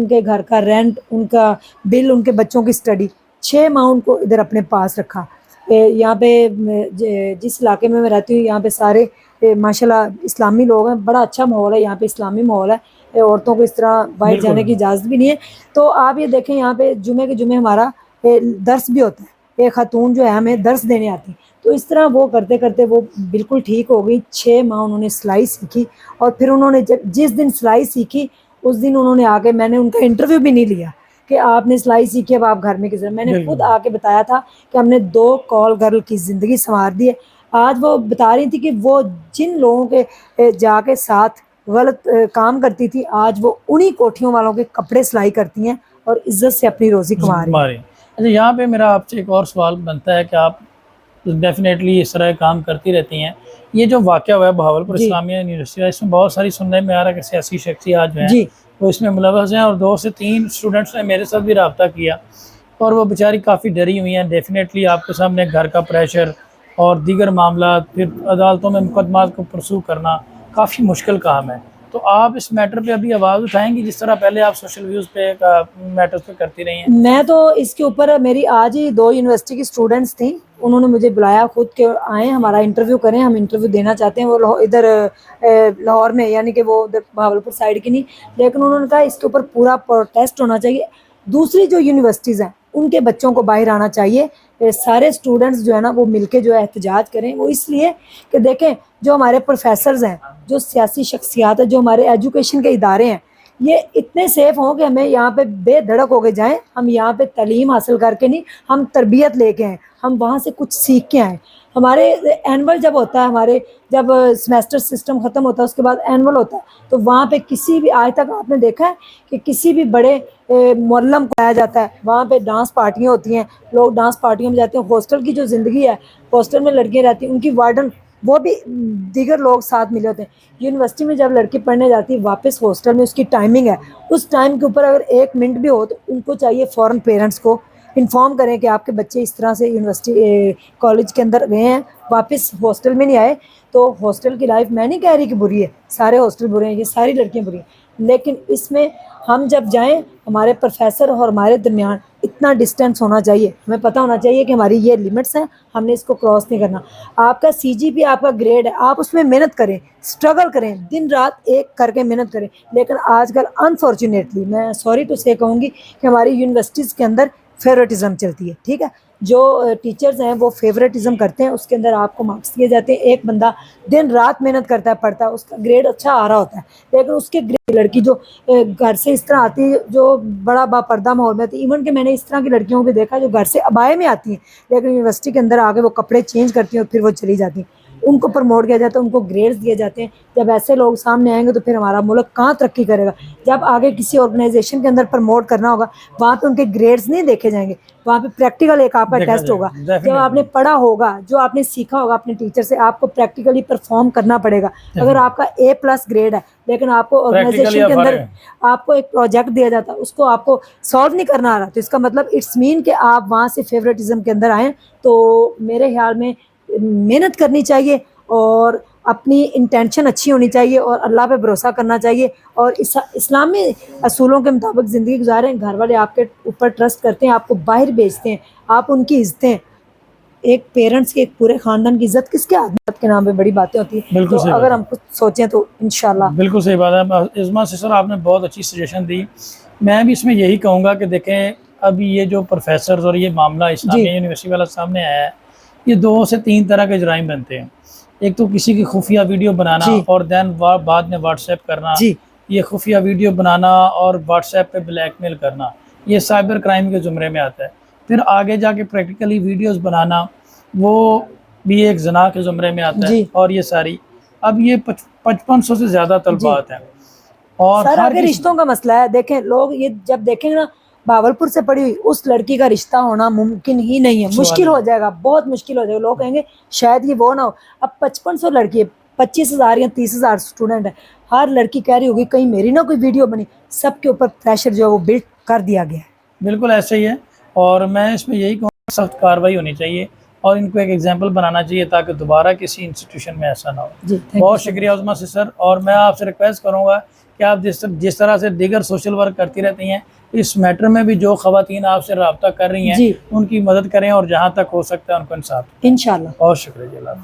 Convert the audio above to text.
ان کے گھر کا رینٹ، ان کا بل، ان کے بچوں کی اسٹڈی، 6 ماہ ان کو ادھر اپنے پاس رکھا۔ یہاں پہ جس علاقے میں میں رہتی ہوں یہاں پہ سارے ماشاءاللہ اسلامی لوگ ہیں، بڑا اچھا ماحول ہے یہاں پہ، اسلامی ماحول ہے، عورتوں کو اس طرح باہر بالکل جانے کی اجازت بھی نہیں ہے۔ تو آپ یہ دیکھیں یہاں پہ جمعے کے جمعے ہمارا درس بھی ہوتا ہے، ایک خاتون جو ہے ہمیں درس دینے آتی، تو اس طرح وہ کرتے کرتے وہ بالکل ٹھیک ہو گئی۔ 6 ماہ انہوں نے سلائی سیکھی، اور پھر انہوں نے جس دن سلائی سیکھی اس دن انہوں نے آ کے، میں نے ان کا انٹرویو بھی نہیں لیا کہ آپ نے سلائی سیکھی اب آپ گھر میں کس طرح، میں نے بالکل خود آ کے بتایا تھا کہ ہم نے 2 کال گرل کی زندگی سنوار دی ہے۔ آج وہ بتا رہی تھی کہ وہ جن لوگوں کے جا کے ساتھ غلط کام کرتی تھی، آج وہ انہی کوٹھیوں والوں کے کپڑے سلائی کرتی ہیں اور عزت سے اپنی روزی کما رہی ہیں۔ ہمارے اچھا، یہاں پہ میرا آپ سے ایک اور سوال بنتا ہے کہ آپ ڈیفینیٹلی اس طرح کام کرتی رہتی ہیں، یہ جو واقعہ ہوا ہے بہاولپور جی اسلامیہ یونیورسٹی کا، اس میں بہت ساری سننے میں آ رہا ہے کہ سیاسی شخصیات جو ہیں جی وہ اس میں ملوث ہیں، اور 2 سے 3 اسٹوڈنٹس نے میرے ساتھ بھی رابطہ کیا اور وہ بیچاری کافی ڈری ہوئی ہیں۔ ڈیفینیٹلی آپ کے سامنے گھر کا پریشر اور دیگر معاملات، پھر عدالتوں میں مقدمات کو پرسو کرنا کافی مشکل کام ہے، تو آپ اس میٹر پہ ابھی آواز اٹھائیں گی جس طرح پہلے آپ سوشل ویوز پہ میٹرز پہ کرتی رہی ہیں؟ میں تو اس کے اوپر، میری آج ہی 2 یونیورسٹی کی اسٹوڈنٹس تھیں، انہوں نے مجھے بلایا خود کہ آئیں ہمارا انٹرویو کریں، ہم انٹرویو دینا چاہتے ہیں۔ وہ ادھر لاہور میں، یعنی کہ وہ ادھر بہاولپور سائڈ کی نہیں، لیکن انہوں نے کہا اس کے اوپر پورا پروٹیسٹ ہونا چاہیے، دوسری جو یونیورسٹیز ہیں ان کے بچوں کو باہر آنا چاہیے، سارے اسٹوڈنٹس جو ہے نا وہ مل کے جو ہے احتجاج کریں۔ وہ اس لیے کہ دیکھیں جو ہمارے پروفیسرز ہیں، جو سیاسی شخصیات ہیں، جو ہمارے ایجوکیشن کے ادارے ہیں، یہ اتنے سیف ہوں کہ ہمیں یہاں پہ بے دھڑک ہو کے جائیں، ہم یہاں پہ تعلیم حاصل کر کے نہیں، ہم تربیت لے کے آئیں، ہم وہاں سے کچھ سیکھ کے آئیں۔ ہمارے اینول جب ہوتا ہے، ہمارے جب سیمیسٹر سسٹم ختم ہوتا ہے اس کے بعد اینول ہوتا ہے، تو وہاں پہ کسی بھی، آج تک آپ نے دیکھا ہے کہ کسی بھی بڑے معلم کو آیا جاتا ہے، وہاں پہ ڈانس پارٹیاں ہوتی ہیں، لوگ ڈانس پارٹیوں میں جاتے ہیں۔ ہاسٹل کی جو زندگی ہے، ہاسٹل میں لڑکیاں رہتی ہیں، ان کی وارڈن وہ بھی دیگر لوگ ساتھ ملے ہوتے ہیں۔ یونیورسٹی میں جب لڑکی پڑھنے جاتی ہے واپس ہاسٹل میں، اس کی ٹائمنگ ہے، اس ٹائم کے اوپر اگر 1 منٹ بھی ہو تو ان کو چاہیے فوراً پیرنٹس کو انفارم کریں کہ آپ کے بچے اس طرح سے یونیورسٹی کالج کے اندر گئے ہیں، واپس ہاسٹل میں نہیں آئے۔ تو ہاسٹل کی لائف میں نہیں کہہ رہی کہ بری ہے، سارے ہاسٹل برے ہیں، یہ ساری لڑکیاں بری ہیں، لیکن اس میں ہم جب جائیں، ہمارے پروفیسر اور ہمارے درمیان اتنا ڈسٹینس ہونا چاہیے، ہمیں پتہ ہونا چاہیے کہ ہماری یہ لمٹس ہیں، ہم نے اس کو کراس نہیں کرنا۔ آپ کا سی جی پی، آپ کا گریڈ ہے، آپ اس میں محنت کریں، اسٹرگل کریں، دن رات ایک کر کے محنت کریں، لیکن آج کل انفارچونیٹلی میں سوری ٹو سے کہوں گی کہ ہماری یونیورسٹیز کے اندر فیورٹزم چلتی ہے، ٹھیک ہے، جو ٹیچرز ہیں وہ فیورٹزم کرتے ہیں، اس کے اندر آپ کو مارکس دیے جاتے ہیں۔ ایک بندہ دن رات محنت کرتا ہے، پڑھتا ہے، اس کا گریڈ اچھا آ رہا ہوتا ہے، لیکن اس کے گریڈ، لڑکی جو گھر سے اس طرح آتی ہے، جو بڑا با پردہ ماحول میں آتی ہے، ایون کہ میں نے اس طرح کی لڑکیوں کو بھی دیکھا جو گھر سے عبائے میں آتی ہیں، لیکن یونیورسٹی کے اندر آ کے وہ کپڑے چینج کرتی ہیں اور پھر وہ چلی جاتی ہیں، ان کو پروموٹ کیا جاتا ہے، ان کو گریڈز دیے جاتے ہیں۔ جب ایسے لوگ سامنے آئیں گے تو پھر ہمارا ملک کہاں ترقی کرے گا؟ جب آگے کسی آرگنائزیشن کے اندر پروموٹ کرنا ہوگا، وہاں پہ ان کے گریڈز نہیں دیکھے جائیں گے، وہاں پہ پریکٹیکل ایک آپ کا دیکھا ٹیسٹ جائے ہوگا، گا جب آپ نے ڈیفینیٹلی پڑھا ہوگا، جو آپ نے سیکھا ہوگا اپنے ٹیچر سے، آپ کو پریکٹیکلی پرفارم کرنا پڑے گا۔ اگر آپ کا A+ گریڈ ہے لیکن آپ کو پریکٹیکلی آرگنائزیشن کے اندر فرق ہے۔ آپ کو ایک پروجیکٹ دیا جاتا ہے، اس کو آپ کو سالو نہیں کرنا آ رہا، تو اس کا مطلب اٹس مین کہ آپ وہاں سے فیورٹزم کے اندر آئیں۔ تو میرے خیال میں محنت کرنی چاہیے اور اپنی انٹینشن اچھی ہونی چاہیے اور اللہ پہ بھروسہ کرنا چاہیے، اور اسلامی اصولوں کے مطابق زندگی گزاریں۔ گھر والے آپ کے اوپر ٹرسٹ کرتے ہیں، آپ کو باہر بھیجتے ہیں، آپ ان کی عزتیں، ایک پیرنٹس کے، ایک پورے خاندان کی عزت کس کے عادت کے نام پہ بڑی باتیں ہوتی ہیں، بالکل تو صحیح اگر بات ہے، ہم کچھ سوچیں تو انشاءاللہ۔ بالکل صحیح بات ہے عظمیٰ سے سر، آپ نے بہت اچھی سجیشن دی۔ میں بھی اس میں یہی کہوں گا کہ دیکھیں ابھی یہ جو پروفیسرز اور یہ معاملہ جی اسلامیہ یونیورسٹی والا سامنے آیا ہے، یہ 2 سے 3 طرح کے جرائم بنتے ہیں۔ ایک تو کسی کی خفیہ ویڈیو بنانا جی اور دین بعد میں واٹس ایپ کرنا، جی یہ خفیہ ویڈیو بنانا اور واٹس ایپ پہ بلیک میل کرنا، یہ سائبر کرائم کے زمرے میں آتا ہے۔ پھر آگے جا کے پریکٹیکلی ویڈیوز بنانا، وہ بھی ایک زنا کے زمرے میں آتا ہے، جی اور یہ ساری، اب یہ 5500 سے زیادہ جی طلبات ہیں، اور سر، ہر آگے کسی رشتوں کا مسئلہ ہے، دیکھیں لوگ یہ جب دیکھیں گے نا بہاولپور سے پڑی ہوئی اس لڑکی کا رشتہ ہونا ممکن ہی نہیں ہے، سوال مشکل ہے۔ ہو جائے گا، بہت مشکل ہو جائے گا، لوگ کہیں گے شاید یہ وہ نہ ہو۔ اب 5500 لڑکی ہے، 25,000 یا 30,000 اسٹوڈنٹ ہے، ہر لڑکی کہہ رہی ہوگی کہیں میری نہ کوئی ویڈیو بنی، سب کے اوپر پریشر جو ہے وہ بلڈ کر دیا گیا ہے۔ بالکل ایسا ہی ہے، اور میں اس میں یہی کہوں گا سخت کارروائی ہونی چاہیے اور ان کو ایک ایگزامپل بنانا چاہیے تاکہ دوبارہ کسی انسٹیٹیوشن میں ایسا نہ ہو۔ جی تھینک یو بہت سو شکریہ مچ۔ عظمیٰ سے سر، اور میں آپ سے ریکویسٹ کروں گا کہ آپ جس طرح سے دیگر سوشل ورک کرتی رہتی ہیں، اس میٹر میں بھی جو خواتین آپ سے رابطہ کر رہی ہیں جی ان کی مدد کریں اور جہاں تک ہو سکتا ہے ان کو انصاف دیں۔ انشاءاللہ۔ بہت شکریہ جی، اللہ حافظ۔